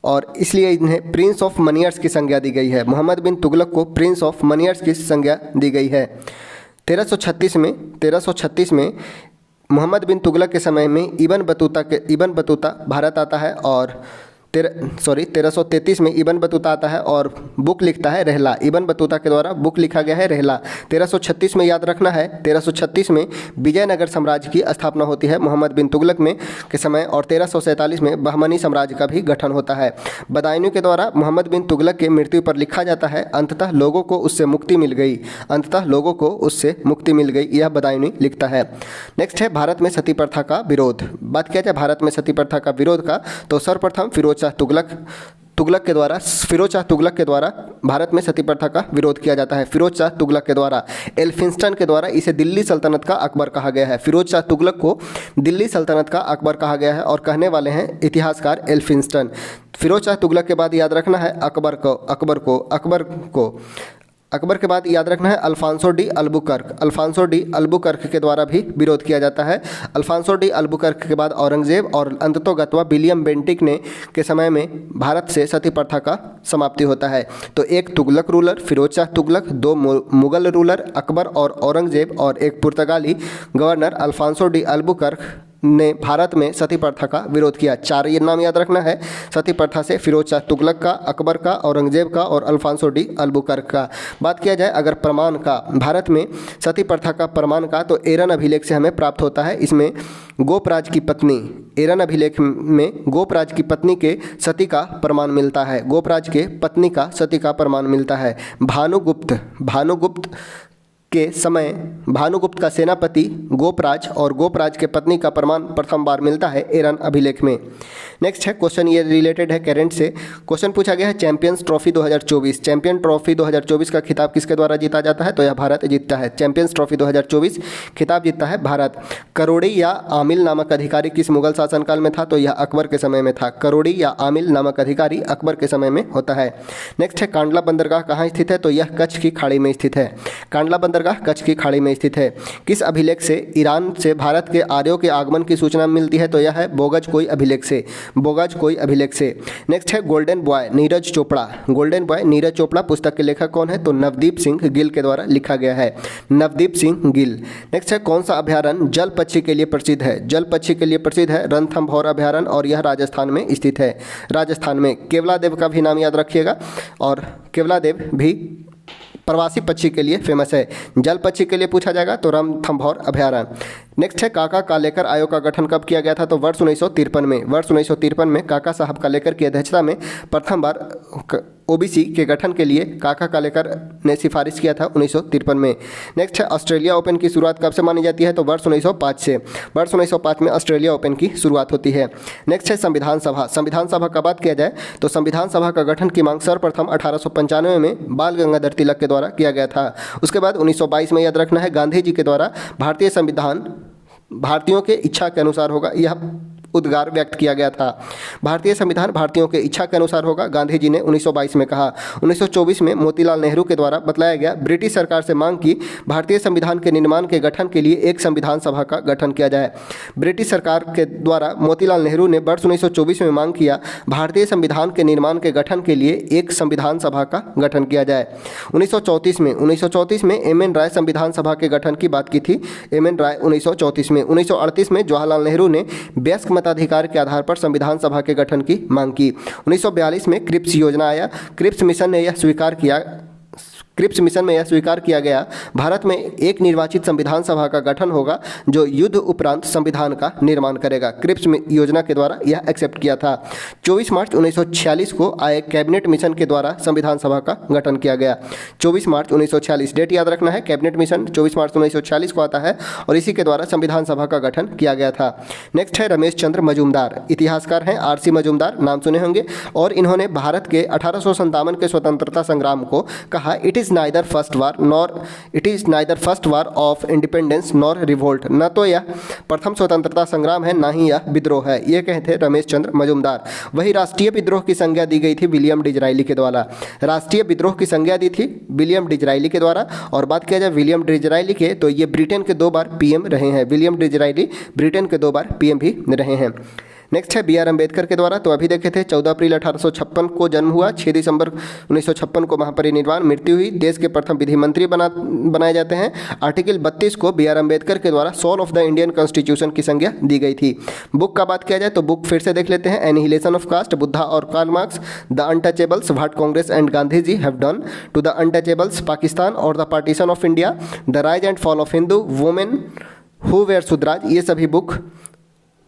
और इसलिए इन्हें प्रिंस ऑफ मनियर्स की संज्ञा दी गई है। मोहम्मद बिन तुगलक को प्रिंस ऑफ मनियर्स की संज्ञा दी गई है। 1336 में मोहम्मद बिन तुगलक के समय में इब्न बतूता भारत आता है और 1333 में इब्न बतूता आता है और बुक लिखता है रहला। इब्न बतूता के द्वारा बुक लिखा गया है रहला। 1336 में याद रखना है, 1336 में विजयनगर साम्राज्य की स्थापना होती है मोहम्मद बिन तुगलक में के समय, और 1347 में बहमनी साम्राज्य का भी गठन होता है। बदायूं के द्वारा मोहम्मद बिन तुगलक के मृत्यु पर लिखा जाता है अंततः लोगों को उससे मुक्ति मिल गई, यह बदायूं लिखता है। नेक्स्ट है भारत में सती प्रथा का विरोध। बात किया जाए भारत में सती प्रथा का विरोध का, तो सर्वप्रथम फिरोज शाह तुगलक के द्वारा भारत में सती प्रथा का विरोध किया जाता है। फिरोज शाह तुगलक के द्वारा, एल्फिंस्टन के द्वारा इसे दिल्ली सल्तनत का अकबर कहा गया है। फिरोज शाह तुगलक को दिल्ली सल्तनत का अकबर कहा गया है और कहने वाले हैं इतिहासकार एल्फिंस्टन। फिरोज शाह तुगलक के बाद याद रखना है अकबर को अकबर के बाद याद रखना है Alfonso de Albuquerque. Alfonso de Albuquerque के द्वारा भी विरोध किया जाता है। अल्फांसो डी अल्बुकर्क के बाद औरंगजेब और अंततोगत्वा विलियम बेंटिक ने के समय में भारत से सती प्रथा का समाप्ति होता है। तो एक तुगलक रूलर फिरोज शाह तुगलक, दो मुगल रूलर अकबर और औरंगजेब और एक पुर्तगाली गवर्नर अल्फांसो डी अल्बुकर्क ने भारत में सती प्रथा का विरोध किया। चार ये नाम याद रखना है सती प्रथा से, फिरोज शाह तुगलक का, अकबर का, औरंगजेब का और अल्फांसो डी अल्बुकर्क का। बात किया जाए अगर प्रमाण का, भारत में सती प्रथा का प्रमाण का, तो एरन अभिलेख से हमें प्राप्त होता है। इसमें गोपराज की पत्नी, एरन अभिलेख में गोपराज की पत्नी के सती का प्रमाण मिलता है। गोपराज के पत्नी का सती का प्रमाण मिलता है। भानुगुप्त के समय भानुगुप्त का सेनापति गोपराज और गोपराज के पत्नी का प्रमाण प्रथम बार मिलता है एरन अभिलेख में। नेक्स्ट है क्वेश्चन, ये रिलेटेड है करंट से। क्वेश्चन पूछा गया है चैंपियंस ट्रॉफी 2024, चैंपियन ट्रॉफी 2024 का खिताब किसके द्वारा जीता जाता है? तो यह भारत जीतता है। चैंपियंस ट्रॉफी 2024 खिताब जीतता है भारत। करोड़ी या आमिल नामक अधिकारी किस मुगल शासनकाल में था? तो यह अकबर के समय में था। करोड़ी या आमिल नामक अधिकारी अकबर के समय में होता है। नेक्स्ट है कांडला बंदरगाह कहाँ स्थित है? तो यह कच्छ की खाड़ी में स्थित है। कांडला बंदरगाह कच्छ की खाड़ी में स्थित है। किस अभिलेख से ईरान से भारत के आर्यों के आगमन की सूचना मिलती है? तो यह है बोगजकोई अभिलेख से। बोगजकोई अभिलेख से। नेक्स्ट है golden boy Neeraj Chopra. Golden boy Neeraj Chopra पुस्तक के लेखक कौन है? तो नवदीप सिंह गिल के द्वारा लिखा गया है। नवदीप सिंह गिल। नेक्स्ट है कौन सा अभ्यारण्य जल पक्षी के लिए प्रसिद्ध है? जल पक्षी के लिए प्रसिद्ध है रणथंभौर अभ्यारण्य और यह राजस्थान में स्थित है। राजस्थान में। केवलादेव का भी नाम याद रखिएगा, और केवलादेव भी प्रवासी पक्षी के लिए फेमस है। जल पक्षी के लिए पूछा जाएगा तो रणथंभौर अभ्यारण्य। नेक्स्ट है काका कालेकर आयोग का गठन कब किया गया था? तो वर्ष 1953 में। वर्ष 1953 में काका साहब कालेकर की अध्यक्षता में प्रथम बार ओबीसी के गठन के लिए काका कालेकर ने सिफारिश किया था 1953 में। नेक्स्ट है ऑस्ट्रेलिया ओपन की शुरुआत कब से मानी जाती है? तो वर्ष 1905 से। वर्ष 1905 में ऑस्ट्रेलिया ओपन की शुरुआत होती है। नेक्स्ट है संविधान सभा। संविधान सभा का बात किया जाए तो संविधान सभा का गठन की मांग सर्वप्रथम 1895 में बाल गंगाधर तिलक के द्वारा किया गया था। उसके बाद 1922 में याद रखना है गांधी जी के द्वारा भारतीय संविधान भारतीयों के इच्छा के अनुसार होगा, यह उद्गार व्यक्त किया गया था। भारतीय संविधान भारतीयों के इच्छा के अनुसार होगा, गांधी जी ने 1922 में कहा। 1924 में मोतीलाल नेहरू के द्वारा बतलाया गया ब्रिटिश सरकार से मांग की भारतीय संविधान के निर्माण के गठन के लिए एक संविधान सभा का गठन किया जाए। ब्रिटिश सरकार के द्वारा मोतीलाल नेहरू ने वर्ष 1924 में मांग किया भारतीय संविधान के निर्माण के गठन के लिए एक संविधान सभा का गठन किया जाए। 1934 में एम एन राय संविधान सभा के गठन की बात की थी। एम एन राय 1934 में। 1938 में जवाहरलाल नेहरू ने वयस्क मताधिकार के आधार पर संविधान सभा के गठन की मांग की। 1942 में क्रिप्स योजना आया। क्रिप्स मिशन में यह स्वीकार किया गया भारत में एक निर्वाचित संविधान सभा का गठन होगा जो युद्ध उपरांत संविधान का निर्माण करेगा। क्रिप्स योजना के द्वारा यह एक्सेप्ट किया था। 24 मार्च 1946 को आए कैबिनेट मिशन के द्वारा संविधान सभा का गठन किया गया। 24 मार्च 1946 डेट याद रखना है। कैबिनेट मिशन 24 मार्च 1946 को आता है और इसी के द्वारा संविधान सभा का गठन किया गया था। नेक्स्ट है रमेश चंद्र मजूमदार। इतिहासकार हैं, आरसी मजूमदार नाम सुने होंगे, और इन्होंने भारत के 1857 के स्वतंत्रता संग्राम को कहा it is neither first war of independence nor revolt. न तो यह प्रथम स्वतंत्रता संग्राम है, ना ही यह विद्रोह है। ये कहे थे रमेश चंद्र मजूमदार। वही राष्ट्रीय विद्रोह की संज्ञा दी गई थी विलियम डिजराइली के द्वारा। राष्ट्रीय विद्रोह की संज्ञा दी थी विलियम डिजराइली के द्वारा। और बात किया जाए विलियम डिजराइली के, तो ये ब्रिटेन के 2 बार पीएम रहे हैं। विलियम डिजराइली ब्रिटेन के 2 बार पीएम भी रहे हैं। नेक्स्ट है बी आर अम्बेडकर के द्वारा। तो अभी देखे थे 14 अप्रैल 1856 को जन्म हुआ, 6 दिसंबर 1956 को महापरिनिर्वाण, मृत्यु हुई। देश के प्रथम विधि मंत्री बनाए जाते हैं। आर्टिकल 32 को बी आर अम्बेडकर के द्वारा soul of the Indian constitution की संज्ञा दी गई थी। बुक का बात किया जाए तो बुक फिर से देख लेते हैं। एनिहिलेशन ऑफ कास्ट, बुद्धा और Karl Marx. The untouchables, what Congress and Gandhi ji have done to the untouchables, Pakistan और the partition of India. The rise and fall of Hindu, women who were Sudras. ये सभी बुक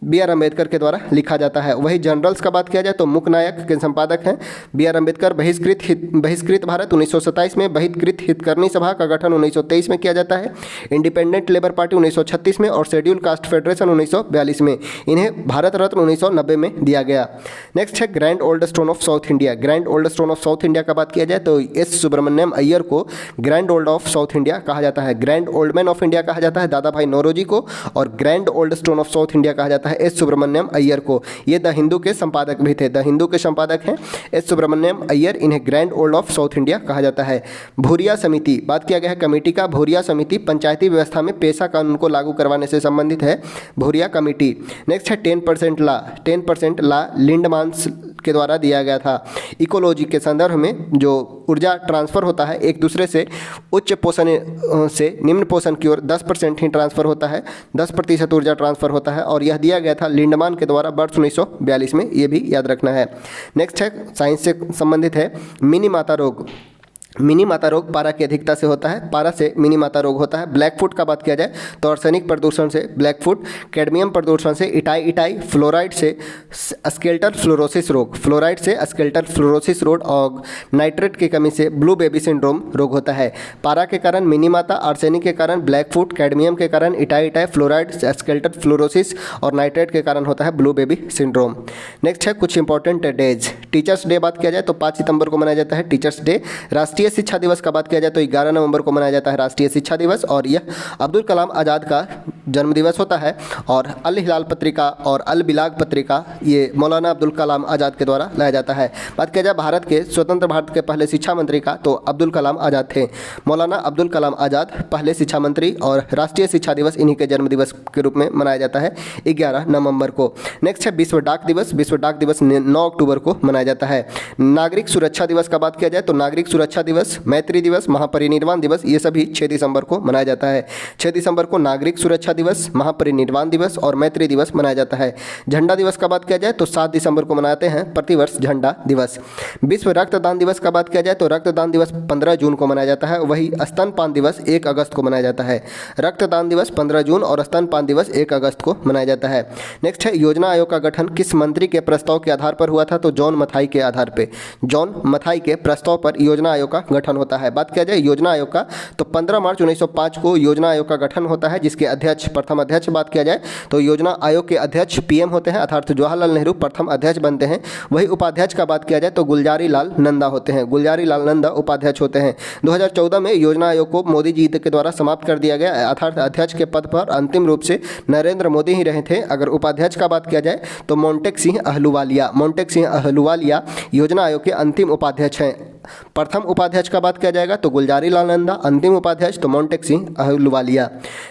बी आर अम्बेडकर के द्वारा लिखा जाता है। वही जनरल्स का बात किया जाए तो मुक नायक के संपादक हैं बी आर अम्बेडकर। बहिष्कृत भारत 1927 में, बहिष्कृत हितकर्मी सभा का गठन 1923 में किया जाता है। इंडिपेंडेंट लेबर पार्टी 1936 में और शेड्यूल कास्ट फेडरेशन 1942 में। इन्हें भारत रत्न 1990 में दिया गया। नेक्स्ट है grand old stone of south India. Grand old stone of south India का बात किया जाए तो एस सुब्रमण्यम अय्यर को grand old of south India कहा जाता है। Grand old man of India कहा जाता है दादा भाई नौरोजी को, और grand old stone of south India कहा जाता है है एस सुब्रमण्यम अय्यर को। ये द हिंदू के संपादक भी थे, द हिंदू के संपादक हैं एस सुब्रमण्यम अय्यर। इन्हें grand old of south India कहा जाता है। भूरिया समिति, बात किया गया है कमेटी का। भूरिया समिति पंचायती व्यवस्था में पेशा कानून को लागू करवाने से संबंधित है, भूरिया कमेटी। नेक्स्ट है 10% ला। 10% ला लिंडमांस के द्वारा दिया गया था। इकोलॉजी के संदर्भ में जो ऊर्जा ट्रांसफ़र होता है एक दूसरे से उच्च पोषण से निम्न पोषण की ओर 10% ही ट्रांसफ़र होता है, 10% ऊर्जा ट्रांसफ़र होता है, और यह दिया गया था लिंडमान के द्वारा वर्ष 1942 में, ये भी याद रखना है। नेक्स्ट है साइंस से संबंधित है मिनी माता रोग। मिनी माता रोग पारा की अधिकता से होता है, पारा से मिनी माता रोग होता है। ब्लैक फुट का बात किया जाए तो आर्सेनिक प्रदूषण से ब्लैक फुट, कैडमियम प्रदूषण से इटाई, फ्लोराइड से स्केल्टल फ्लोरोसिस रोग, फ्लोराइड से स्केल्टल फ्लोरोसिस रोग, और नाइट्रेट की कमी से ब्लू बेबी सिंड्रोम रोग होता है। पारा के कारण मिनी माता, आर्सेनिक के कारण ब्लैक फुट, कैडमियम के कारण इटाई, फ्लोराइड, स्केल्टल फ्लोरोसिस और नाइट्रेट के कारण होता है ब्लू बेबी सिंड्रोम। नेक्स्ट है कुछ इंपॉर्टेंट डेज। टीचर्स डे बात किया जाए तो 5 सितंबर को मनाया जाता है टीचर्स डे। राष्ट्रीय शिक्षा दिवस का बात किया जाए तो 11 नवंबर को मनाया जाता है राष्ट्रीय शिक्षा दिवस, और यह अब्दुल कलाम आज़ाद का जन्मदिवस होता है। और अल हिलाल पत्रिका और अल बिलाग पत्रिका ये मौलाना अब्दुल कलाम आज़ाद के द्वारा लाया जाता है। बात किया जाए भारत के स्वतंत्र भारत के पहले शिक्षा मंत्री का तो अब्दुल कलाम आज़ाद थे, मौलाना अब्दुल कलाम आज़ाद पहले शिक्षा मंत्री, और राष्ट्रीय शिक्षा दिवस इन्हीं के जन्मदिवस के रूप में मनाया जाता है 11 नवंबर को। नेक्स्ट है विश्व डाक दिवस। विश्व डाक दिवस 9 अक्टूबर को मनाया जाता है। नागरिक सुरक्षा दिवस का बात किया जाए तो नागरिक सुरक्षा दिवस, मैत्री दिवस, महापरिनिर्वाण दिवस ये सभी 6 दिसंबर को मनाया जाता है। 6 दिसंबर को नागरिक सुरक्षा दिवस, महापरिनिर्वाण दिवस और मैत्री दिवस मनाया जाता है। झंडा दिवस का बात किया जाए तो 7 दिसंबर को मनाते हैं प्रतिवर्ष झंडा दिवस। विश्व रक्तदान दिवस का बात किया जाए तो रक्तदान दिवस 15 जून को मनाया जाता है। वही स्तनपान दिवस 1 अगस्त को मनाया जाता है। रक्तदान दिवस 15 जून और स्तनपान दिवस 1 अगस्त को मनाया जाता है। नेक्स्ट है योजना आयोग का गठन किस मंत्री के प्रस्ताव के आधार पर हुआ था तो जॉन मथाई के आधार पर, जॉन मथाई के प्रस्ताव पर योजना आयोग का गठन होता है। बात किया जाए योजना आयोग का तो 15 मार्च 1905 को योजना आयोग का गठन होता है, जिसके अध्यक्ष प्रथम अध्यक्ष बात किया जाए तो योजना आयोग के अध्यक्ष पीएम होते हैं, अर्थात जवाहरलाल नेहरू प्रथम अध्यक्ष बनते हैं। वही उपाध्यक्ष का बात किया जाए तो गुलजारी लाल नंदा होते हैं, गुलजारी लाल नंदा उपाध्यक्ष होते हैं। 2014 में योजना आयोग को मोदी जी के द्वारा समाप्त कर दिया गया, अर्थात अध्यक्ष के पद पर अंतिम रूप से नरेंद्र मोदी ही रहे थे। अगर उपाध्यक्ष का बात किया जाए तो मोंटेक सिंह अहलूवालिया, मोंटेक सिंह अहलूवालिया योजना आयोग के अंतिम उपाध्यक्ष हैं। प्रथम उपाध्यक्ष का बात किया जाएगा तो गुलजारी लाल नंदा, अंतिम उपाध्यक्ष तो मोंटेक सिंह अहलूवालिया।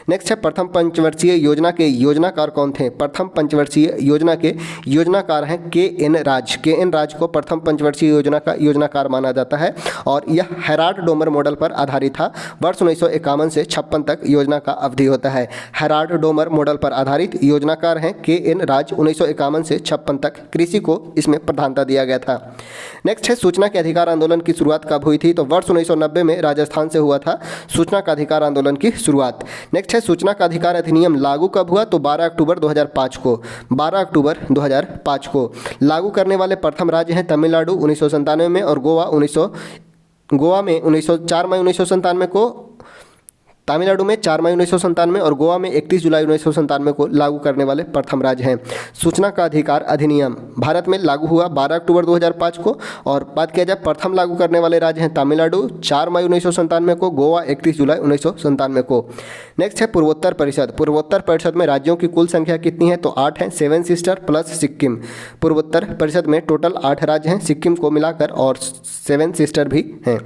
नेक्स्ट है प्रथम पंचवर्षीय योजना के योजनाकार कौन थे। प्रथम पंचवर्षीय योजना के योजनाकार हैं के.एन. राज। के.एन. राज को प्रथम पंचवर्षीय योजना का योजनाकार माना जाता है, और यह हेराल्ड डोमर मॉडल पर आधारित था। वर्ष 1951 से 56 तक योजना का अवधि होता है। हेराल्ड डोमर मॉडल पर आधारित योजनाकार हैं के.एन. राज। 1951 से 56 तक कृषि को इसमें प्रधानता दिया गया था। नेक्स्ट है सूचना के अधिकार आंदोलन की शुरुआत कब हुई थी तो वर्ष 1990 में राजस्थान से हुआ था सूचना का अधिकार आंदोलन की शुरुआत। नेक्स्ट है सूचना का अधिकार अधिनियम लागू कब हुआ तो 12 अक्टूबर 2005 को, 12 अक्टूबर 2005 को। लागू करने वाले प्रथम राज्य हैं तमिलनाडु 1997 में, और गोवा में 4 मई 1997 को, तमिलनाडु में 4 मई 1997 और गोवा में 31 जुलाई 1997 को लागू करने वाले प्रथम राज्य हैं। सूचना का अधिकार अधिनियम भारत में लागू हुआ 12 अक्टूबर 2005 को, और बात किया जाए प्रथम लागू करने वाले राज्य हैं तमिलनाडु 4 मई 1997 को, गोवा 31 जुलाई 1997 को। नेक्स्ट है पूर्वोत्तर परिषद। पूर्वोत्तर परिषद में राज्यों की कुल संख्या कितनी है तो 8 है, 7 सिस्टर प्लस सिक्किम। पूर्वोत्तर परिषद में टोटल 8 राज्य हैं सिक्किम को मिलाकर, और 7 सिस्टर भी हैं।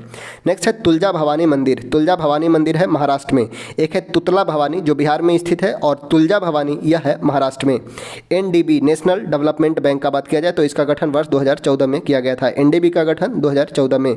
नेक्स्ट है तुलजा भवानी मंदिर। तुलजा भवानी मंदिर है महाराष्ट्र में। एक है तुतला भवानी जो बिहार में स्थित है, और तुलजा भवानी यह है महाराष्ट्र में। एनडीबी नेशनल डेवलपमेंट बैंक का बात किया जाए तो इसका गठन वर्ष 2014 में किया गया था। एनडीबी का गठन 2014 में।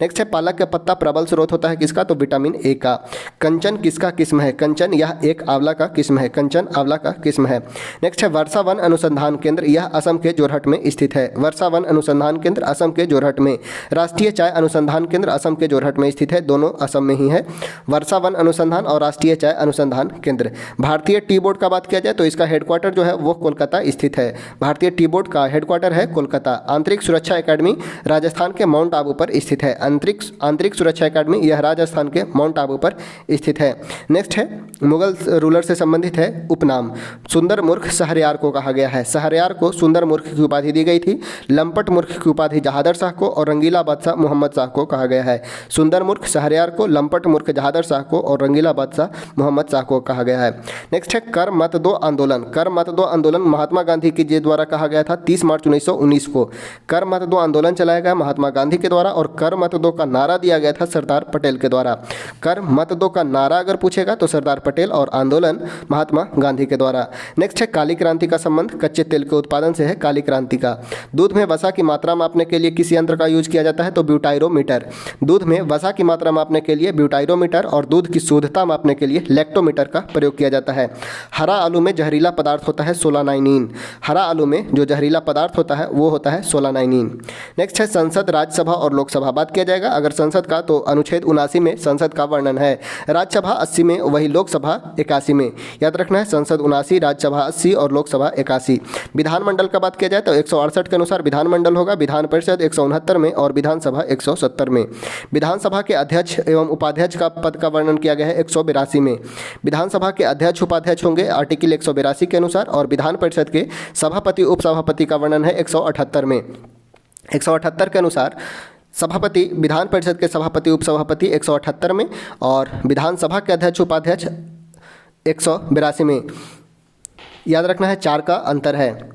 नेक्स्ट है पालक का पत्ता प्रबल स्रोत होता है किसका तो विटामिन ए का। कंचन किसका किस्म है, कंचन यह एक आंवला का किस्म है, कंचन आंवला का किस्म है। नेक्स्ट है वर्षा वन अनुसंधान केंद्र, यह असम के जोरहट में स्थित है। वर्षा वन अनुसंधान केंद्र असम के जोरहट में। राष्ट्रीय चाय अनुसंधान केंद्र असम के जोरहट में स्थित है, दोनों असम में ही है। वर्षा वन अनुसंधान और राष्ट्रीय चाय अनुसंधान केंद्र। भारतीय टी बोर्ड का बात किया जाए तो इसका हेडक्वार्टर जो है वो कोलकाता स्थित है। भारतीय टी बोर्ड का हेडक्वार्टर है कोलकाता। आंतरिक सुरक्षा एकेडमी राजस्थान के माउंट आबू पर स्थित है। आंतरिक सुरक्षा एकेडमी यह राजस्थान के माउंट आबू पर स्थित है। नेक्स्ट है मुगल रूलर से संबंधित है उपनाम। सुंदर मूर्ख शहरयार को कहा गया है। शहरयार को सुंदर मूर्ख की उपाधि दी गई थी। लंपट मूर्ख की उपाधि जहादर शाह को और रंगीला बादशाह मोहम्मद शाह को कहा गया है। सुंदर मूर्ख शहरयार को, लंपट मूर्ख जहादर शाह को और रंगीला बादशाह मोहम्मद शाह को कहा गया है। नेक्स्ट है कर मत दो आंदोलन। कर मत दो आंदोलन महात्मा गांधी के जी द्वारा कहा गया था 30 मार्च 1919 को। कर मत दो आंदोलन चलाया गया महात्मा गांधी के द्वारा और कर मत दो का नारा दिया गया था सरदार पटेल के द्वारा। कर मत दो का नारा अगर पूछेगा तो सरदार पटेल और आंदोलन महात्मा गांधी के द्वारा। नेक्स्ट है काली क्रांति का संबंध कच्चे तेल के उत्पादन से है। काली क्रांति का दूध में वसा की मात्रा मापने के लिए किस यंत्र का यूज किया जाता है तो ब्यूटाइरोमीटर। दूध में वसा की मात्रा मापने के लिए ब्यूटाइरोमीटर और दूध की शुद्धता मापने के लिए लैक्टोमीटर का प्रयोग किया जाता है। हरा आलू में जहरीला पदार्थ होता है सोलानाइनिन। हरा आलू में जो जहरीला पदार्थ होता है वो होता है सोलानाइनिन। नेक्स्ट है संसद, राज्यसभा और लोकसभा। बात किया जाएगा अगर संसद का तो अनुच्छेद 79 में संसद का वर्णन है, राज्यसभा 80 में, वही लोकसभा 81 में। याद रखना है संसद 79, राज्यसभा 80 और लोकसभा 81। विधानमंडल का बात किया जाए तो 168 के अनुसार विधानमंडल होगा, विधान परिषद 169 में और विधानसभा 170 में। विधानसभा के अध्यक्ष एवं उपाध्यक्ष का पद का वर्णन किया गया है 182 में। विधानसभा के अध्यक्ष उपाध्यक्ष होंगे आर्टिकल 182 के अनुसार और विधान परिषद के सभापति उपसभापति का वर्णन है 178 में। 178 के अनुसार सभापति, विधान परिषद के सभापति उपसभापति 178 में और विधानसभा के अध्यक्ष उपाध्यक्ष 182 में। याद रखना है 4 का अंतर है।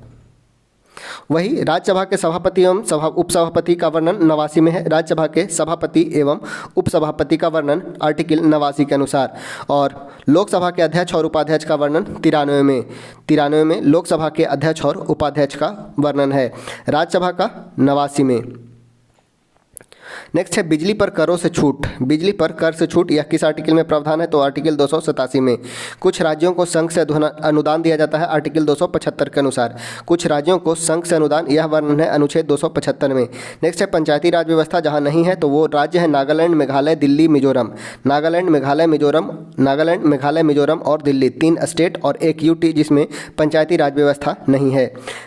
वही राज्यसभा के सभापति एवं उपसभापति का वर्णन 89 में है। राज्यसभा के सभापति एवं उपसभापति का वर्णन आर्टिकल 89 के अनुसार और लोकसभा के अध्यक्ष और उपाध्यक्ष का वर्णन 93 में। 93 में लोकसभा के अध्यक्ष और उपाध्यक्ष का वर्णन है, राज्यसभा का 89 में। नेक्स्ट है बिजली पर करों से छूट। बिजली पर कर से छूट यह किस आर्टिकल में प्रावधान है तो आर्टिकल 287 में। कुछ राज्यों को संघ से अनुदान दिया जाता है आर्टिकल 275 के अनुसार। कुछ राज्यों को संघ से अनुदान, यह वर्णन है अनुच्छेद 275 में। नेक्स्ट है पंचायती राज व्यवस्था जहां नहीं है तो वो राज्य है नागालैंड, मेघालय, दिल्ली, मिजोरम। नागालैंड, मेघालय, मिजोरम और दिल्ली, 3 स्टेट और 1 यूटी जिसमें पंचायती राज व्यवस्था नहीं है।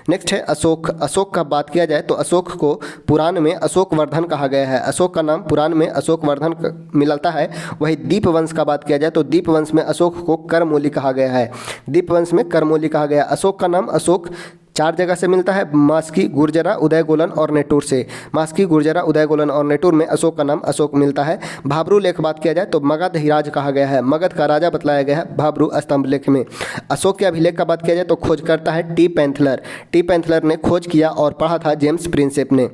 नेक्स्ट है अशोक। अशोक का बात किया जाए तो अशोक को पुराण में अशोक वर्धन कहा गया है। अशोक का नाम पुराण में अशोक वर्धन मिलता है। वही दीप वंश का बात किया जाए तो दीप वंश में अशोक को करमौली कहा गया है। दीप वंश में करमौली कहा गया। अशोक का नाम अशोक 4 जगह से मिलता है, मास्की, गुर्जरा, उदयगोलन और नेटूर से। मास्की, गुर्जरा, उदयगोलन और नेटूर में अशोक का नाम अशोक मिलता है। भाब्रू लेख बात किया जाए तो मगध हिराज कहा गया है। मगध का राजा बतलाया गया है भाब्रू स्तंभ लेख में। अशोक के अभिलेख का बात किया जाए तो खोज करता है टी पैंथलर। टी पैंथलर ने खोज किया और पढ़ा था जेम्स प्रिंसेप ने।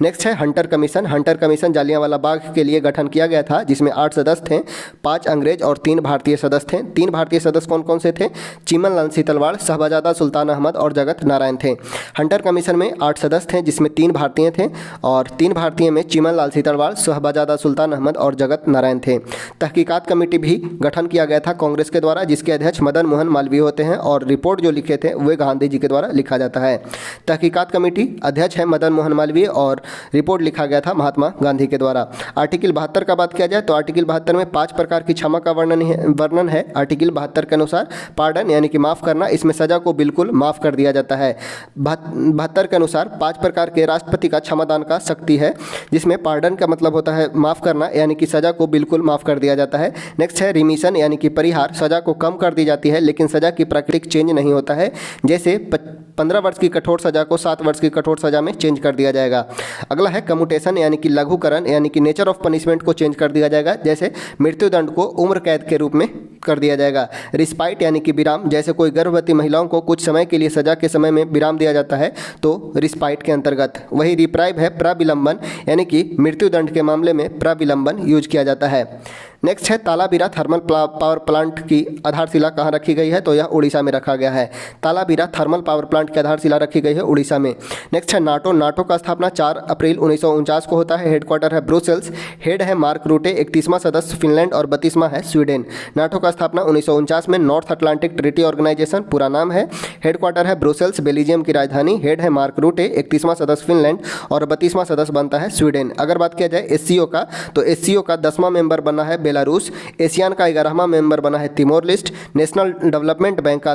नेक्स्ट है Hunter commission. Hunter commission Jallianwala Bagh के लिए गठन किया गया था जिसमें 8 सदस्य थे, 5 अंग्रेज और 3 भारतीय सदस्य थे। 3 भारतीय सदस्य कौन कौन से थे? चिमन लाल सीतलवाड़, शहबाजादा सुल्तान अहमद और जगत नारायण थे। हंटर कमीशन में 8 सदस्य थे जिसमें 3 भारतीय थे और 3 भारतीय में चिमन लाल सीतलवाड़, शहबाजादा सुल्तान अहमद और जगत नारायण थे। तहकीकात कमेटी भी गठन किया गया था कांग्रेस के द्वारा जिसके अध्यक्ष मदन मोहन मालवीय होते हैं और रिपोर्ट जो लिखे थे वे गांधी जी के द्वारा लिखा जाता है। तहकीकात कमेटी अध्यक्ष है मदन मोहन मालवीय और रिपोर्ट लिखा गया था महात्मा गांधी के द्वारा। आर्टिकल 72 का बात किया जाए तो आर्टिकल 72 में 5 प्रकार की क्षमा का वर्णन है। आर्टिकल 72 के अनुसार पार्डन यानी कि माफ़ करना, इसमें सजा को बिल्कुल माफ़ कर दिया जाता है। 72 के अनुसार 5 प्रकार के राष्ट्रपति का क्षमादान का शक्ति है जिसमें पार्डन का मतलब होता है माफ़ करना यानी कि सज़ा को बिल्कुल माफ़ कर दिया जाता है। नेक्स्ट है रिमिशन यानी कि परिहार, सज़ा को कम कर दी जाती है लेकिन सज़ा की प्राकृतिक चेंज नहीं होता है। जैसे 15 वर्ष की कठोर सज़ा को 7 वर्ष की कठोर सज़ा में चेंज कर दिया जाएगा। अगला है कम्यूटेशन यानी कि लघुकरण यानी कि नेचर ऑफ पनिशमेंट को चेंज कर दिया जाएगा। जैसे मृत्युदंड को उम्र कैद के रूप में कर दिया जाएगा। रिस्पाइट यानी कि विराम, जैसे कोई गर्भवती महिलाओं को कुछ समय के लिए सज़ा के समय में विराम दिया जाता है तो रिस्पाइट के अंतर्गत। वही रिप्राइव है प्रविलंबन यानी कि मृत्युदंड के मामले में प्रविलंबन यूज किया जाता है। नेक्स्ट है तालाबीरा थर्मल पावर प्लांट की आधारशिला कहाँ रखी गई है तो यह उड़ीसा में रखा गया है। तालाबीरा थर्मल पावर प्लांट की आधारशिला रखी गई है उड़ीसा में। नेक्स्ट है नाटो। नाटो का स्थापना 4 अप्रैल 1949 को होता है। हेडक्वार्टर है ब्रुसेल्स। हेड है मार्क रूटे। 31वां सदस्य फिनलैंड और 32वां है स्वीडन। नाटो का स्थापना 1949 में। नॉर्थ अटलांटिक ट्रीटी ऑर्गेनाइजेशन पूरा नाम है। हेडक्वार्टर है ब्रुसेल्स, बेल्जियम की राजधानी। हेड है मार्क रूटे। 31वां सदस्य फिनलैंड और 32वां सदस्य बनता है स्वीडन। अगर बात किया जाए एससीओ का तो एससीओ का 10वां मेंबर बना है बेलारूस। एशियान का 11वां मेंबर बना है Timor list. National development bank का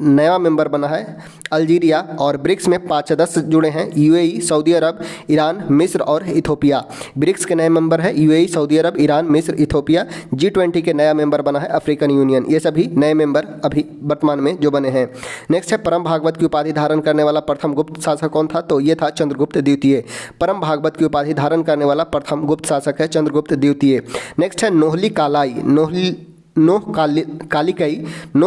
नया मेंबर बना है अल्जीरिया और ब्रिक्स में 5 सदस्य जुड़े हैं यूएई, सऊदी अरब, ईरान, मिस्र और इथोपिया। ब्रिक्स के नए मेंबर है यूएई, सऊदी अरब, ईरान, मिस्र, इथोपिया। G20 के नया मेंबर बना है अफ्रीकन यूनियन। ये सभी नए मेंबर अभी वर्तमान में जो बने हैं। नेक्स्ट है परम भागवत की उपाधि धारण करने वाला प्रथम गुप्त शासक कौन था तो ये था चंद्रगुप्त द्वितीय। परम भागवत की उपाधि धारण करने वाला प्रथम गुप्त शासक है चंद्रगुप्त द्वितीय। नेक्स्ट है नोहली कालाई। नोह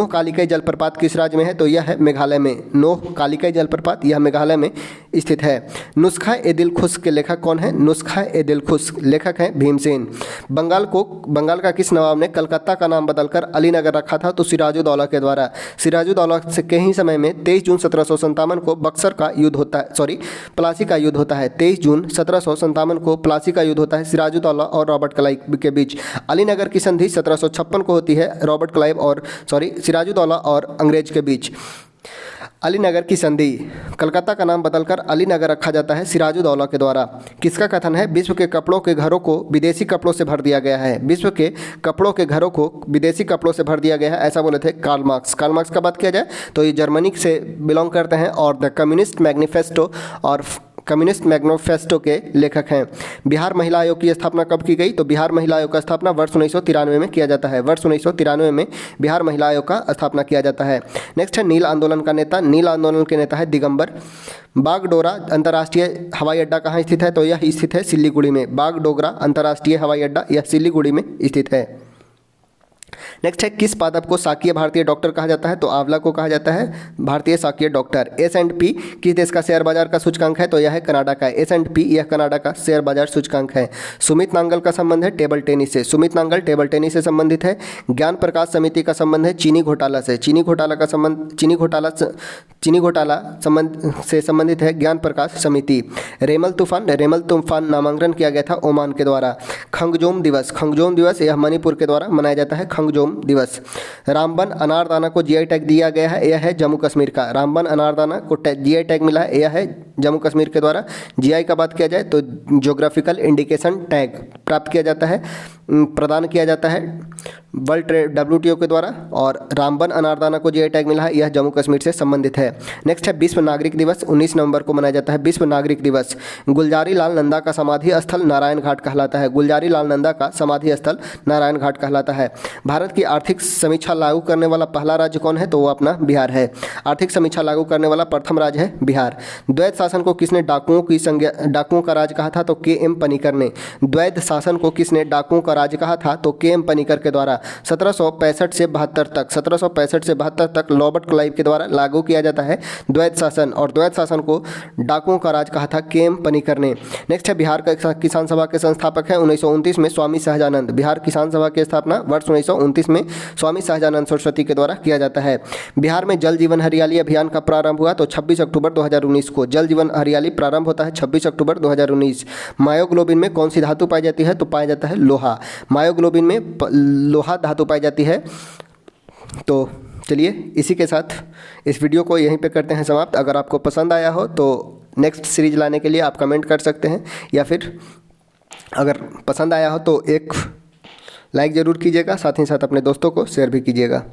कालिकई जलप्रपात किस राज्य में है? तो यह है मेघालय में। नोह कालिकई जलप्रपात यह मेघालय में स्थित है। नुस्खा ए दिलखुश के लेखक कौन है? नुस्खा ए दिलखुश लेखक हैं भीमसेन। बंगाल का किस नवाब ने कलकत्ता का नाम बदलकर अलीनगर रखा था? तो सिराजुद्दौला के द्वारा। सिराजुद्दौला के ही समय में 23 जून 1757 को बक्सर का युद्ध होता है, प्लासी का युद्ध होता है। 23 जून 1757 को प्लासी का युद्ध होता है सिराजुद्दौला और रॉबर्ट क्लाइव के बीच। अलीनगर की संधि 1756 को होती है सिराजुद्दौला और अंग्रेज के बीच। अलीनगर की संधि, कलकत्ता का नाम बदलकर अलीनगर रखा जाता है सिराजुद्दौला के द्वारा। किसका कथन है? विश्व के कपड़ों के घरों को विदेशी कपड़ों से भर दिया गया है। विश्व के कपड़ों के घरों को विदेशी कपड़ों से भर दिया गया है, ऐसा बोले थे कार्ल मार्क्स। कार्ल मार्क्स का बात किया जाए तो ये जर्मनी से बिलोंग करते हैं और द कम्युनिस्ट मैनिफेस्टो के लेखक हैं। बिहार महिला आयोग की स्थापना कब की गई? तो बिहार महिला आयोग का स्थापना वर्ष 1993 में किया जाता है। वर्ष 1993 में बिहार महिला आयोग का स्थापना किया जाता है। नेक्स्ट है नील आंदोलन का नेता। नील आंदोलन के नेता है दिगंबर। बागडोगरा अंतर्राष्ट्रीय हवाई अड्डा कहाँ स्थित है? तो यह स्थित है सिल्लीगुड़ी में। बागडोगरा अंतर्राष्ट्रीय हवाई अड्डा यह सिल्लीगुड़ी में स्थित है। नेक्स्ट है किस पादप को शाकीय भारतीय डॉक्टर कहा जाता है? तो आंवला को कहा जाता है भारतीय शाकीय डॉक्टर। S&P किस देश का शेयर बाजार का सूचकांक है? तो यह है कनाडा का। S&P यह कनाडा का शेयर बाजार सूचकांक है। सुमित नांगल का संबंध है टेबल टेनिस से। सुमित नांगल टेबल टेनिस से संबंधित है। ज्ञान प्रकाश समिति का संबंध है चीनी घोटाला से। चीनी घोटाला से संबंधित है ज्ञान प्रकाश समिति। रेमल तूफान नामांकन किया गया था ओमान के द्वारा। खंगजोम दिवस यह मणिपुर के द्वारा मनाया जाता है खंगजोम दिवस। रामबन अनारदाना को जीआई टैग दिया गया है, यह है जम्मू कश्मीर का। रामबन अनारदाना को जीआई टैग मिला है, यह है जम्मू कश्मीर के द्वारा। जीआई का बात किया जाए तो ज्योग्राफिकल इंडिकेशन टैग प्राप्त किया जाता है, प्रदान किया जाता है वर्ल्ड ट्रेड WTO के द्वारा। और रामबन अनारदाना को जीआई टैग मिला है, यह जम्मू कश्मीर से संबंधित है। नेक्स्ट है विश्व नागरिक दिवस। 19 नवंबर को मनाया जाता है विश्व नागरिक दिवस। गुलजारी लाल नंदा का समाधि स्थल नारायण घाट कहलाता है। गुलजारी लाल नंदा का समाधि स्थल नारायण घाट कहलाता है। भारत की आर्थिक समीक्षा लागू करने वाला पहला राज्य कौन है? तो वो अपना बिहार है। आर्थिक समीक्षा लागू करने वाला प्रथम राज्य है बिहार। द्वैध शासन को किसने डाकुओं का राज कहा था? तो KM पनिकर ने। द्वैध शासन को किसने डाकुओं का राज कहा था? तो KM पनिकर के द्वारा। 1765 से 72 तक रॉबर्ट क्लाइव के द्वारा लागू किया जाता है द्वैध शासन, और द्वैध शासन को डाकुओं का राज कहा था KM पनिकर ने। नेक्स्ट है बिहार का किसान सभा के संस्थापक हैं 1929 में स्वामी सहजानंद। बिहार किसान सभा की स्थापना वर्ष 1929 में स्वामी सहजानंद सरस्वती के द्वारा किया जाता है। बिहार में जल जीवन हरियाली अभियान का प्रारंभ हुआ? तो 26 अक्टूबर 2019 को जल जीवन हरियाली प्रारंभ होता है 26 अक्टूबर 2019। मायोग्लोबिन में कौन सी धातु पाई जाती है? तो पाया जाता है लोहा। मायोग्लोबिन में लोहा धातु पाई जाती है। तो चलिए इसी के साथ इस वीडियो को यहीं पे करते हैं समाप्त। अगर आपको पसंद आया हो तो नेक्स्ट सीरीज लाने के लिए आप कमेंट कर सकते हैं, या फिर अगर पसंद आया हो तो एक लाइक ज़रूर कीजिएगा, साथ ही साथ अपने दोस्तों को शेयर भी कीजिएगा।